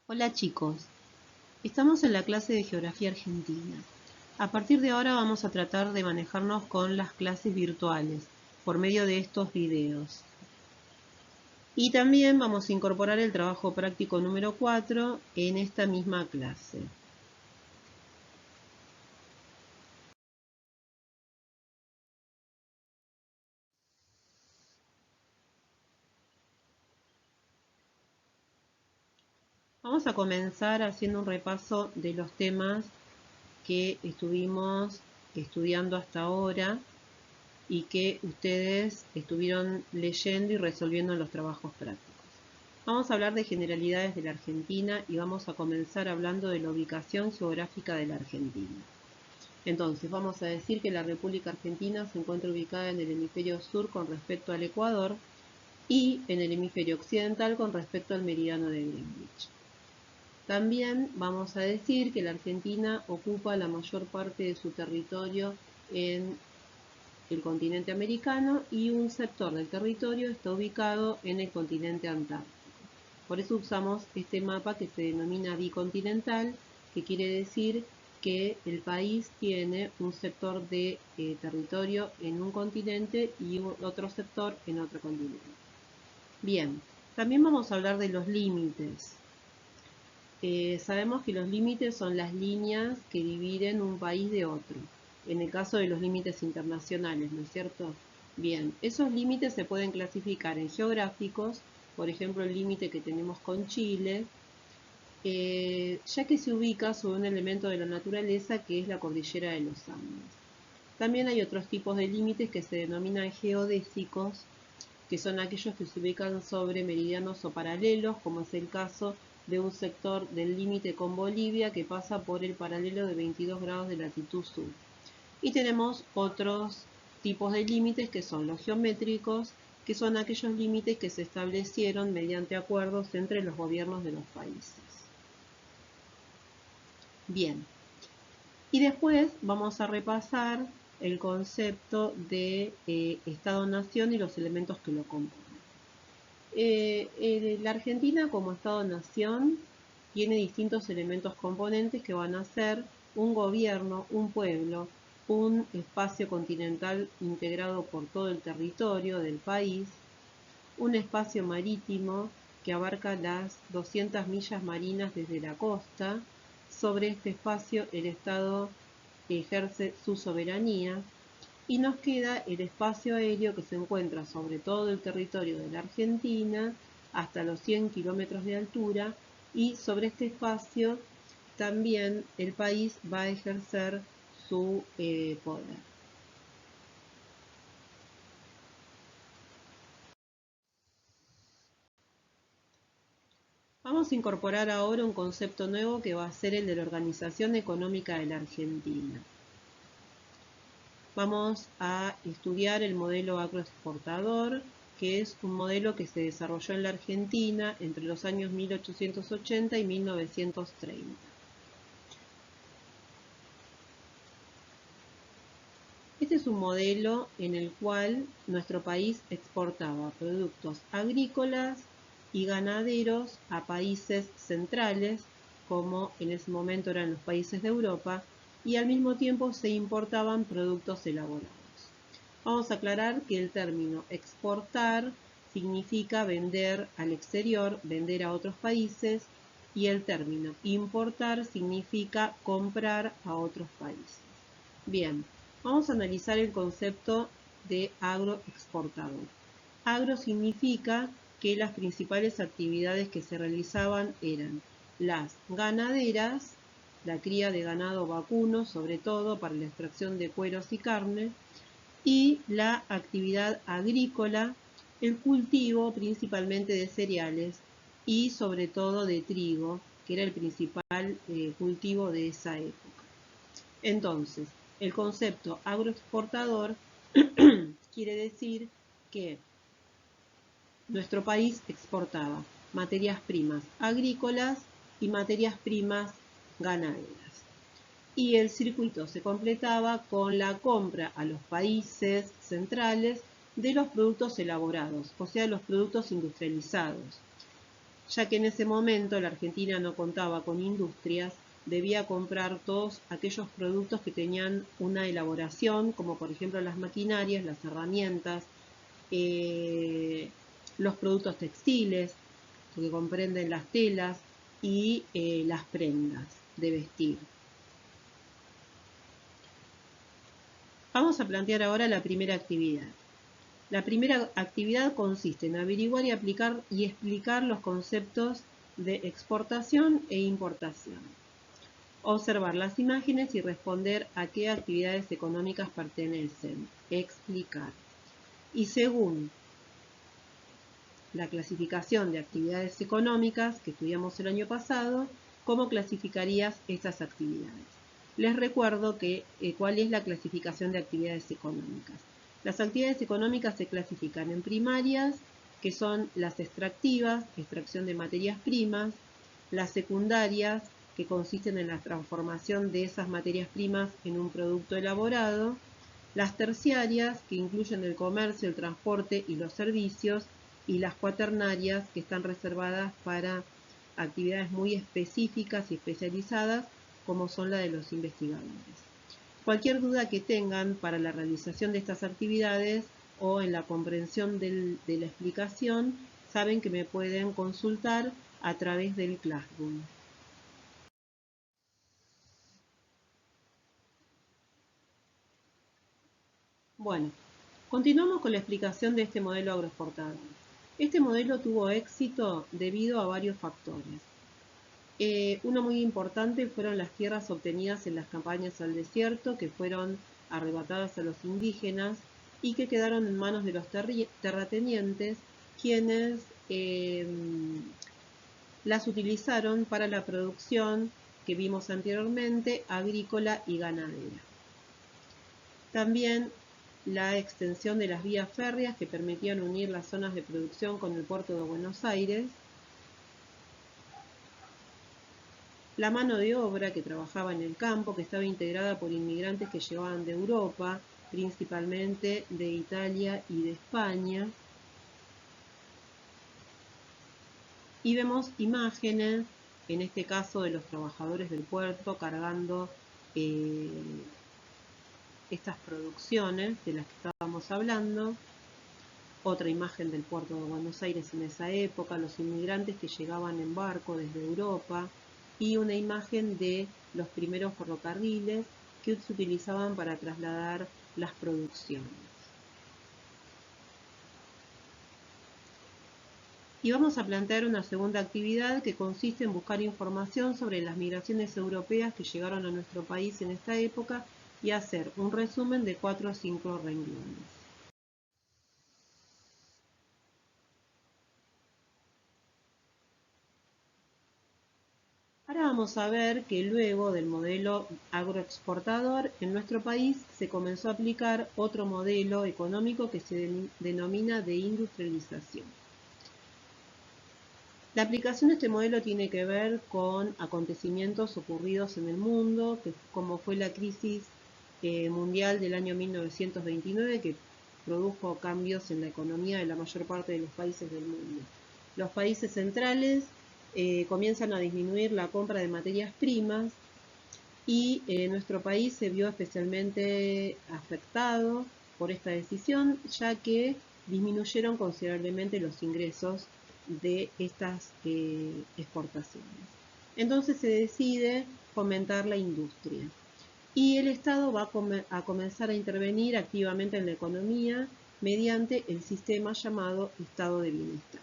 Hola chicos, estamos en la clase de Geografía Argentina. A partir de ahora vamos a tratar de manejarnos con las clases virtuales por medio de estos videos. Y también vamos a incorporar el trabajo práctico número 4 en esta misma clase. Vamos a comenzar haciendo un repaso de los temas que estuvimos estudiando hasta ahora y que ustedes estuvieron leyendo y resolviendo en los trabajos prácticos. Vamos a hablar de generalidades de la Argentina y vamos a comenzar hablando de la ubicación geográfica de la Argentina. Entonces, vamos a decir que la República Argentina se encuentra ubicada en el hemisferio sur con respecto al Ecuador y en el hemisferio occidental con respecto al meridiano de Greenwich. También vamos a decir que la Argentina ocupa la mayor parte de su territorio en el continente americano y un sector del territorio está ubicado en el continente antártico. Por eso usamos este mapa que se denomina bicontinental, que quiere decir que el país tiene un sector de territorio en un continente y otro sector en otro continente. Bien, también vamos a hablar de los límites. Sabemos que los límites son las líneas que dividen un país de otro, en el caso de los límites internacionales, ¿no es cierto? Bien, esos límites se pueden clasificar en geográficos, por ejemplo el límite que tenemos con Chile, ya que se ubica sobre un elemento de la naturaleza que es la cordillera de los Andes. También hay otros tipos de límites que se denominan geodésicos, que son aquellos que se ubican sobre meridianos o paralelos, como es el caso de un sector del límite con Bolivia que pasa por el paralelo de 22 grados de latitud sur. Y tenemos otros tipos de límites que son los geométricos, que son aquellos límites que se establecieron mediante acuerdos entre los gobiernos de los países. Bien, y después vamos a repasar el concepto de Estado-Nación y los elementos que lo componen. La Argentina como Estado-Nación tiene distintos elementos componentes que van a ser un gobierno, un pueblo, un espacio continental integrado por todo el territorio del país, un espacio marítimo que abarca las 200 millas marinas desde la costa. Sobre este espacio el Estado ejerce su soberanía. Y nos queda el espacio aéreo que se encuentra sobre todo el territorio de la Argentina hasta los 100 kilómetros de altura, y sobre este espacio también el país va a ejercer su poder. Vamos a incorporar ahora un concepto nuevo que va a ser el de la organización económica de la Argentina. Vamos a estudiar el modelo agroexportador, que es un modelo que se desarrolló en la Argentina entre los años 1880 y 1930. Este es un modelo en el cual nuestro país exportaba productos agrícolas y ganaderos a países centrales, como en ese momento eran los países de Europa, y al mismo tiempo se importaban productos elaborados. Vamos a aclarar que el término exportar significa vender al exterior, vender a otros países, y el término importar significa comprar a otros países. Bien, vamos a analizar el concepto de agroexportador. Agro significa que las principales actividades que se realizaban eran las ganaderas, la cría de ganado vacuno, sobre todo para la extracción de cueros y carne, y la actividad agrícola, el cultivo principalmente de cereales y sobre todo de trigo, que era el principal cultivo de esa época. Entonces, el concepto agroexportador quiere decir que nuestro país exportaba materias primas agrícolas y materias primas ganaderas. Y el circuito se completaba con la compra a los países centrales de los productos elaborados, o sea, los productos industrializados. ya que en ese momento la Argentina no contaba con industrias, debía comprar todos aquellos productos que tenían una elaboración, como por ejemplo las maquinarias, las herramientas, los productos textiles, que comprenden las telas y las prendas de vestir. Vamos a plantear ahora la primera actividad. La primera actividad consiste en averiguar y aplicar y explicar los conceptos de exportación e importación. Observar las imágenes y responder a qué actividades económicas pertenecen. Explicar. Y según la clasificación de actividades económicas que estudiamos el año pasado, ¿cómo clasificarías estas actividades? Les recuerdo cuál es la clasificación de actividades económicas. Las actividades económicas se clasifican en primarias, que son las extractivas, extracción de materias primas, las secundarias, que consisten en la transformación de esas materias primas en un producto elaborado, las terciarias, que incluyen el comercio, el transporte y los servicios, y las cuaternarias, que están reservadas para actividades muy específicas y especializadas, como son la de los investigadores. Cualquier duda que tengan para la realización de estas actividades o en la comprensión de la explicación, saben que me pueden consultar a través del Classroom. Bueno, continuamos con la explicación de este modelo agroexportador. Este modelo tuvo éxito debido a varios factores. Uno muy importante fueron las tierras obtenidas en las campañas al desierto, que fueron arrebatadas a los indígenas y que quedaron en manos de los terratenientes, quienes las utilizaron para la producción que vimos anteriormente, agrícola y ganadera. También la extensión de las vías férreas que permitían unir las zonas de producción con el puerto de Buenos Aires, la mano de obra que trabajaba en el campo, que estaba integrada por inmigrantes que llegaban de Europa, principalmente de Italia y de España. Y vemos imágenes, en este caso de los trabajadores del puerto cargando estas producciones de las que estábamos hablando. Otra imagen del puerto de Buenos Aires en esa época, los inmigrantes que llegaban en barco desde Europa, y una imagen de los primeros ferrocarriles que se utilizaban para trasladar las producciones. Y vamos a plantear una segunda actividad que consiste en buscar información sobre las migraciones europeas que llegaron a nuestro país en esta época y hacer un resumen de 4 o 5 renglones. Ahora vamos a ver que luego del modelo agroexportador, en nuestro país se comenzó a aplicar otro modelo económico que se denomina de industrialización. La aplicación de este modelo tiene que ver con acontecimientos ocurridos en el mundo, como fue la crisis mundial del año 1929, que produjo cambios en la economía de la mayor parte de los países del mundo. Los países centrales comienzan a disminuir la compra de materias primas y nuestro país se vio especialmente afectado por esta decisión, ya que disminuyeron considerablemente los ingresos de estas exportaciones. Entonces se decide fomentar la industria y el Estado va a comenzar a intervenir activamente en la economía mediante el sistema llamado Estado de Bienestar.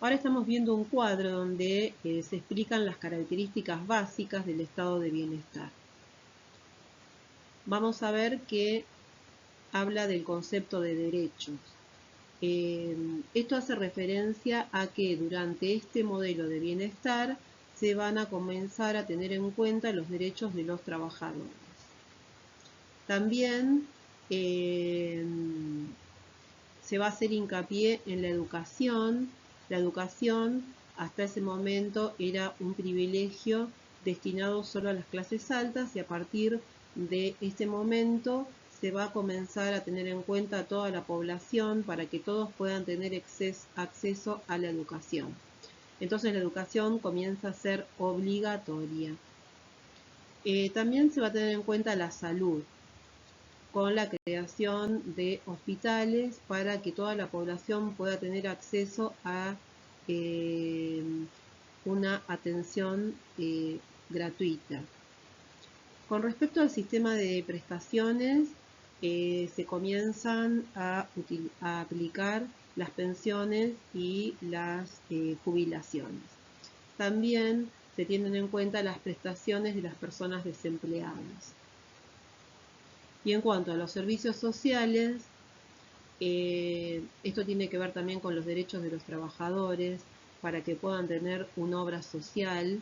Ahora estamos viendo un cuadro donde se explican las características básicas del estado de bienestar. Vamos a ver que habla del concepto de derechos. Esto hace referencia a que durante este modelo de bienestar se van a comenzar a tener en cuenta los derechos de los trabajadores. También se va a hacer hincapié en la educación. La educación hasta ese momento era un privilegio destinado solo a las clases altas y a partir de este momento se va a comenzar a tener en cuenta a toda la población para que todos puedan tener acceso a la educación. Entonces la educación comienza a ser obligatoria. También se va a tener en cuenta la salud, con la creación de hospitales para que toda la población pueda tener acceso a una atención gratuita. Con respecto al sistema de prestaciones, se comienzan a aplicar las pensiones y las jubilaciones. También se tienen en cuenta las prestaciones de las personas desempleadas. Y en cuanto a los servicios sociales, esto tiene que ver también con los derechos de los trabajadores para que puedan tener una obra social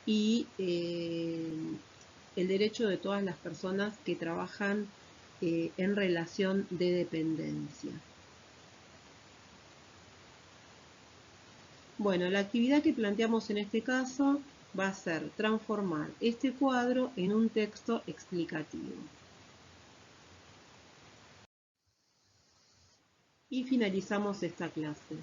y el derecho de todas las personas que trabajan en relación de dependencia. Bueno, la actividad que planteamos en este caso va a ser transformar este cuadro en un texto explicativo. Y finalizamos esta clase.